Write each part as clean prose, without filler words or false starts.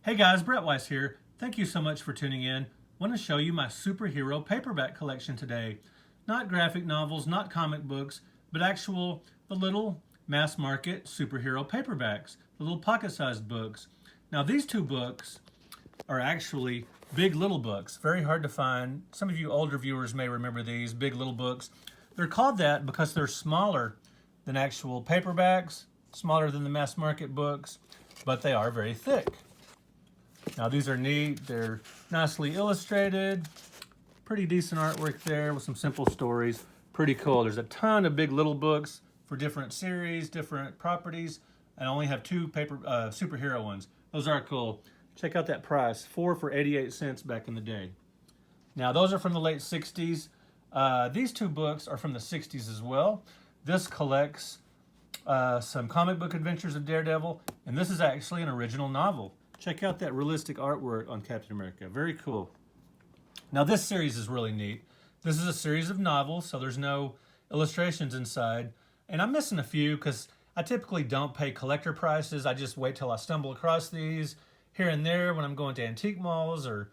Hey guys, Brett Weiss here. Thank you so much for tuning in. I want to show you my superhero paperback collection today. Not graphic novels, not comic books, but the little mass market superhero paperbacks, the little pocket-sized books. Now these two books are actually big little books, very hard to find. Some of you older viewers may remember these big little books. They're called that because they're smaller than actual paperbacks, smaller than the mass market books, but they are very thick. Now these are neat, they're nicely illustrated, pretty decent artwork there with some simple stories, pretty cool. There's a ton of big little books for different series, different properties, and I only have two superhero ones. Those are cool. Check out that price, 4 for 88 cents back in the day. Now those are from the late 60s. These two books are from the 60s as well. This collects some comic book adventures of Daredevil, and this is actually an original novel. Check out that realistic artwork on Captain America. Very cool. Now this series is really neat. This is a series of novels, so there's no illustrations inside. And I'm missing a few because I typically don't pay collector prices. I just wait till I stumble across these here and there when I'm going to antique malls or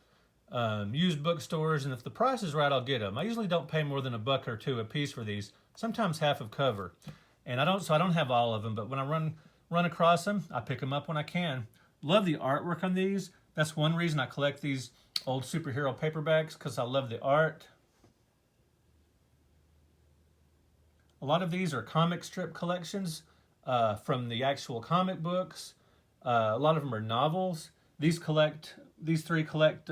used bookstores. And if the price is right, I'll get them. I usually don't pay more than $1 or $2 a piece for these, sometimes half of cover. And I don't have all of them, but when I run across them, I pick them up when I can. Love the artwork on these. That's one reason I collect these old superhero paperbacks, because I love the art. A lot of these are comic strip collections from the actual comic books. A lot of them are novels. These three collect,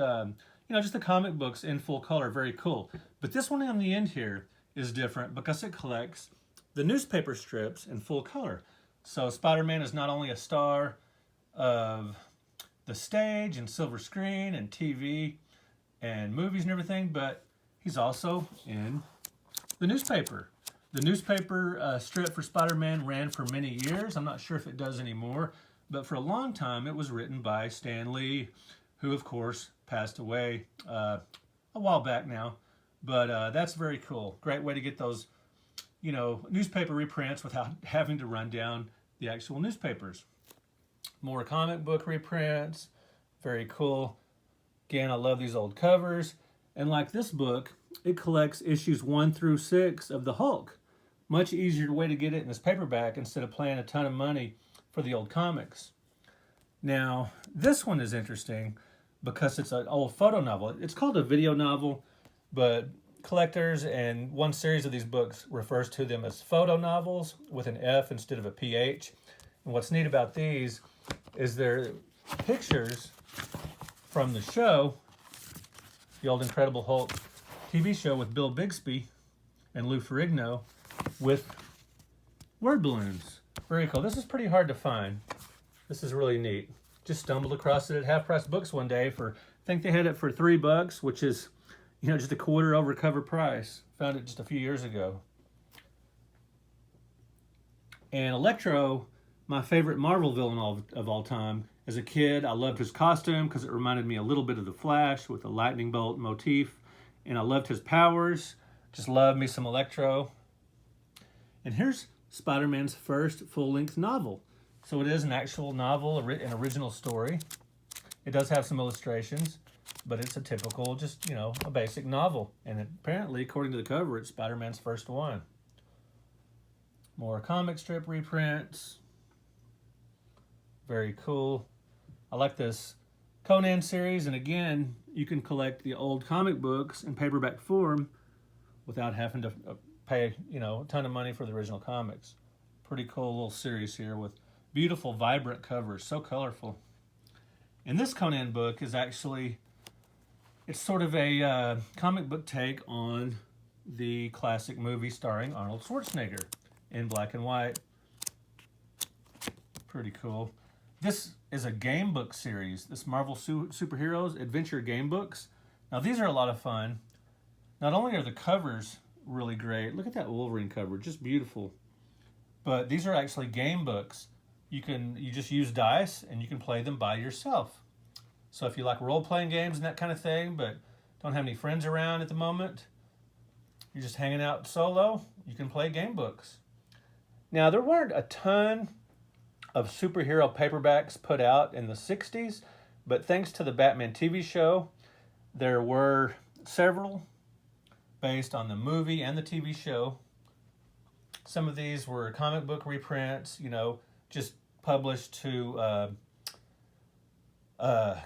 just the comic books in full color. Very cool. But this one on the end here is different because it collects the newspaper strips in full color. So Spider-Man is not only a star of the stage and silver screen and TV and movies and everything, but he's also in the newspaper. The newspaper strip for Spider-Man ran for many years. I'm not sure if it does anymore, but for a long time it was written by Stan Lee, who of course passed away a while back now. But that's very cool. Great way to get those, newspaper reprints without having to run down the actual newspapers. More comic book reprints, very cool. Again, I love these old covers. And like this book, it collects issues 1 through 6 of the Hulk. Much easier way to get it in this paperback instead of paying a ton of money for the old comics. Now, this one is interesting because it's an old photo novel. It's called a video novel, but collectors and one series of these books refers to them as photo novels with an F instead of a PH. And what's neat about these is they're pictures from the show, the old Incredible Hulk TV show with Bill Bixby and Lou Ferrigno with word balloons. Very cool. This is pretty hard to find. This is really neat. Just stumbled across it at Half Price Books one day I think they had it for $3, which is, just a quarter over cover price. Found it just a few years ago. And Electro, my favorite Marvel villain of all time. As a kid, I loved his costume because it reminded me a little bit of the Flash with the lightning bolt motif. And I loved his powers. Just love me some Electro. And here's Spider-Man's first full-length novel. So it is an actual novel, an original story. It does have some illustrations, but it's a typical, just, a basic novel. And apparently, according to the cover, it's Spider-Man's first one. More comic strip reprints. Very cool. I like this Conan series, and again, you can collect the old comic books in paperback form without having to pay, a ton of money for the original comics. Pretty cool little series here with beautiful, vibrant covers, so colorful. And this Conan book is actually, it's sort of a comic book take on the classic movie starring Arnold Schwarzenegger in black and white. Pretty cool. This is a game book series, this Marvel Superheroes Adventure Game Books. Now these are a lot of fun. Not only are the covers really great, look at that Wolverine cover, just beautiful. But these are actually game books. You just use dice and you can play them by yourself. So if you like role-playing games and that kind of thing, but don't have any friends around at the moment, you're just hanging out solo, you can play game books. Now there weren't a ton of superhero paperbacks put out in the 60s, But thanks to the Batman TV show, there were several based on the movie and the TV show. Some of these were comic book reprints, you know, just published to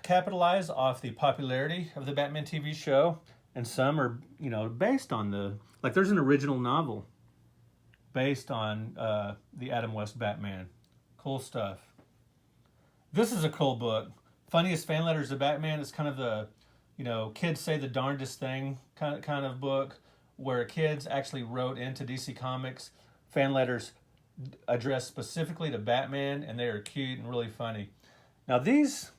capitalize off the popularity of the Batman TV show. And some are, you know, based on the, like there's an original novel based on the Adam West Batman. Cool stuff. This is a cool book. Funniest Fan Letters of Batman is kind of the, you know, kids say the darndest thing kind of book where kids actually wrote into DC Comics fan letters addressed specifically to Batman, and they are cute and really funny. Now these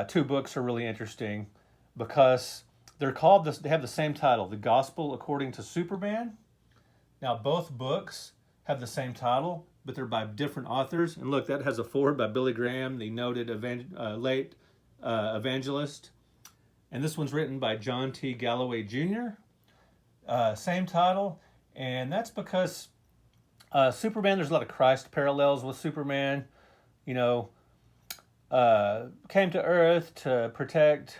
two books are really interesting because they're called this. They have the same title, The Gospel According to Superman. Now both books have the same title, but they're by different authors. And look, that has a foreword by Billy Graham, the noted late evangelist. And this one's written by John T. Galloway Jr. Same title, and that's because Superman, there's a lot of Christ parallels with Superman. You know, came to Earth to protect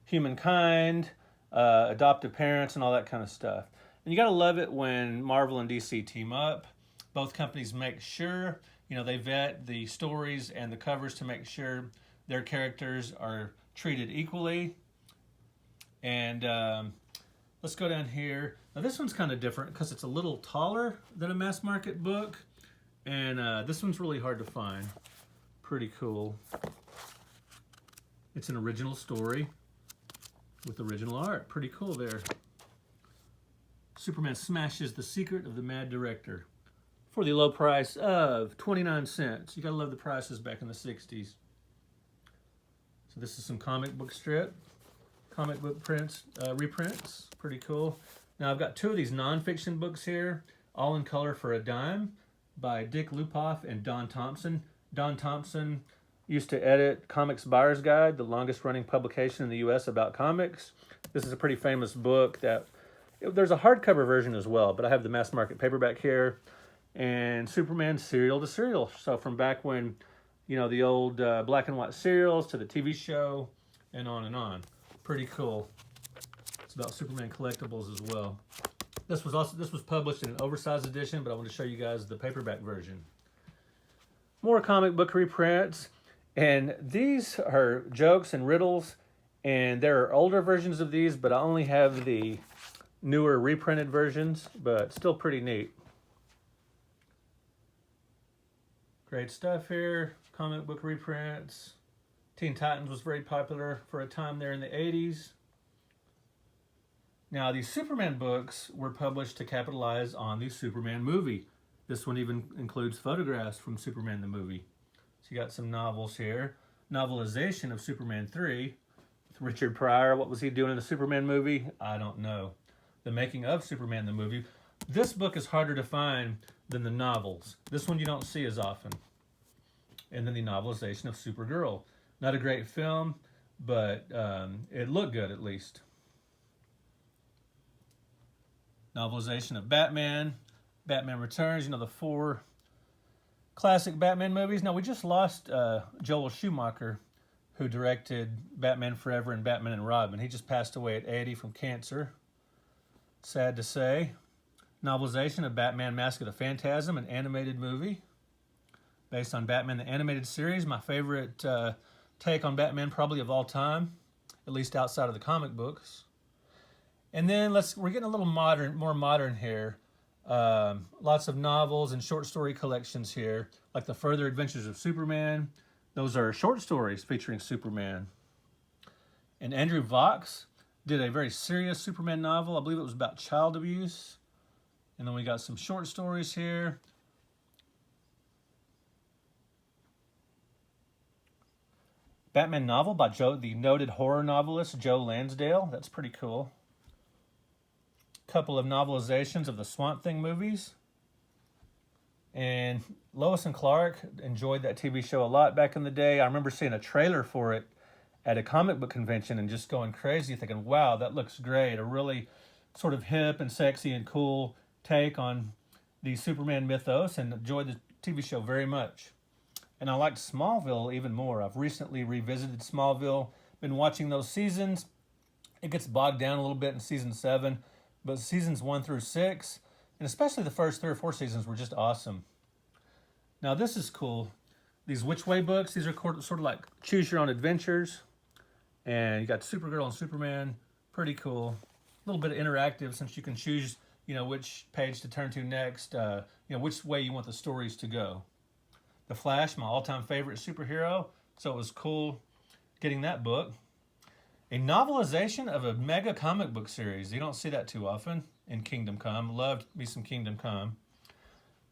humankind, adoptive parents, and all that kind of stuff. And you got to love it when Marvel and DC team up. Both companies make sure, you know, they vet the stories and the covers to make sure their characters are treated equally. And let's go down here. Now this one's kind of different because it's a little taller than a mass market book. And this one's really hard to find. Pretty cool. It's an original story with original art. Pretty cool there. Superman smashes the secret of the Mad Director for the low price of 29 cents. You gotta love the prices back in the 60s. So this is some comic book reprints. Pretty cool. Now I've got two of these nonfiction books here, all in color for a dime, by Dick Lupoff and Don Thompson. Don Thompson used to edit Comics Buyer's Guide, the longest running publication in the U.S. about comics. This is a pretty famous book that, there's a hardcover version as well, but I have the mass market paperback here. And Superman serial to serial. So from back when, you know, the old black and white serials to the TV show and on and on. Pretty cool. It's about Superman collectibles as well. This was published in an oversized edition, but I want to show you guys the paperback version. More comic book reprints, and these are jokes and riddles, and there are older versions of these, but I only have the newer reprinted versions, but still pretty neat. Great stuff here. Comic book reprints. Teen Titans was very popular for a time there in the 80s. Now, these Superman books were published to capitalize on the Superman movie. This one even includes photographs from Superman the movie. So you got some novels here. Novelization of Superman 3 with Richard Pryor. What was he doing in the Superman movie? I don't know. The making of Superman the movie. This book is harder to find than the novels. This one you don't see as often. And then the novelization of Supergirl. Not a great film, but it looked good at least. Novelization of Batman. Batman Returns, you know, the 4 classic Batman movies. Now, we just lost Joel Schumacher, who directed Batman Forever and Batman and Robin. He just passed away at 80 from cancer. Sad to say. Novelization of Batman Mask of the Phantasm, an animated movie based on Batman the Animated Series. My favorite take on Batman probably of all time, at least outside of the comic books. And then we're getting a little more modern here. Lots of novels and short story collections here, like The Further Adventures of Superman. Those are short stories featuring Superman. And Andrew Vox did a very serious Superman novel. I believe it was about child abuse. And then we got some short stories here. Batman novel by the noted horror novelist Joe Lansdale. That's pretty cool. Couple of novelizations of the Swamp Thing movies. And Lois and Clark, enjoyed that TV show a lot back in the day. I remember seeing a trailer for it at a comic book convention and just going crazy, thinking, wow, that looks great. A really sort of hip and sexy and cool take on the Superman mythos, and enjoyed the TV show very much. And I liked Smallville even more. I've recently revisited Smallville, been watching those seasons. It gets bogged down a little bit in season 7, but seasons 1 through 6, and especially the first 3 or 4 seasons, were just awesome. Now this is cool. These Which Way books, these are sort of like choose your own adventures. And you got Supergirl and Superman, pretty cool. A little bit of interactive since you can choose, which page to turn to next, which way you want the stories to go. The Flash, my all-time favorite superhero, so it was cool getting that book. A novelization of a mega comic book series. You don't see that too often in Kingdom Come. Loved me some Kingdom Come.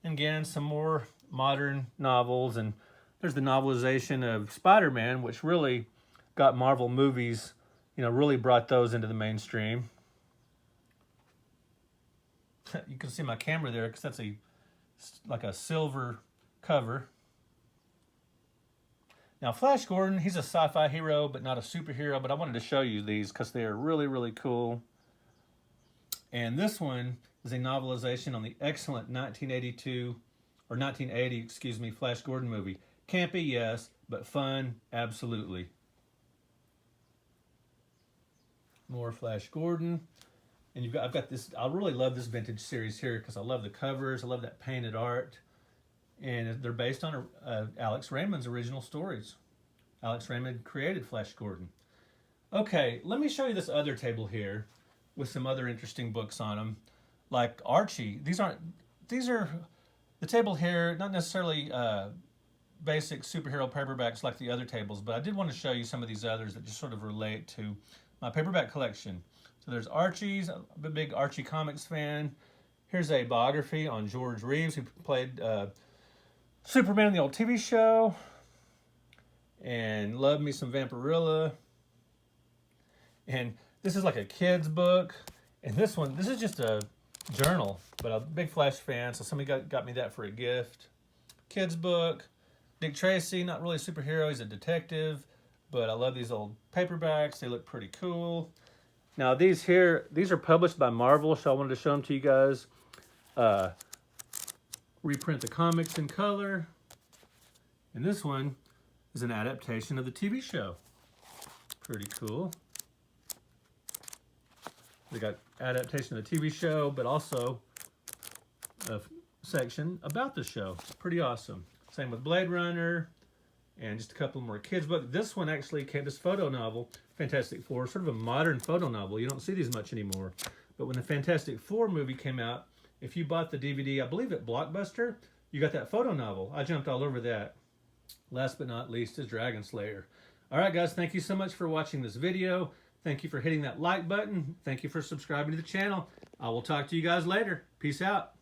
And again, some more modern novels. And there's the novelization of Spider-Man, which really got Marvel movies, really brought those into the mainstream. You can see my camera there because that's like a silver cover. Now, Flash Gordon, he's a sci-fi hero, but not a superhero, but I wanted to show you these because they are really, really cool. And this one is a novelization on the excellent 1980, Flash Gordon movie. Campy, yes, but fun, absolutely. More Flash Gordon. And I've got this, I really love this vintage series here because I love the covers, I love that painted art. And they're based on Alex Raymond's original stories. Alex Raymond created Flash Gordon. Okay, let me show you this other table here with some other interesting books on them. Like Archie. These are the table here, not necessarily basic superhero paperbacks like the other tables, but I did want to show you some of these others that just sort of relate to my paperback collection. So there's Archie's, I'm a big Archie comics fan. Here's a biography on George Reeves, who played Superman in the old TV show, and loved me some Vampirilla. And this is like a kid's book, and this is just a journal, but I'm a big Flash fan, so somebody got me that for a gift. Kid's book. Dick Tracy, not really a superhero, he's a detective, but I love these old paperbacks. They look pretty cool. Now these are published by Marvel, so I wanted to show them to you guys. Reprint the comics in color. And this one is an adaptation of the TV show. Pretty cool. They got adaptation of the TV show, but also a section about the show. It's pretty awesome. Same with Blade Runner, and just a couple more kids' books. This one actually came, this photo novel, Fantastic Four, sort of a modern photo novel. You don't see these much anymore. But when the Fantastic Four movie came out, if you bought the DVD, I believe at Blockbuster, you got that photo novel. I jumped all over that. Last but not least is Dragon Slayer. All right, guys, thank you so much for watching this video. Thank you for hitting that like button. Thank you for subscribing to the channel. I will talk to you guys later. Peace out.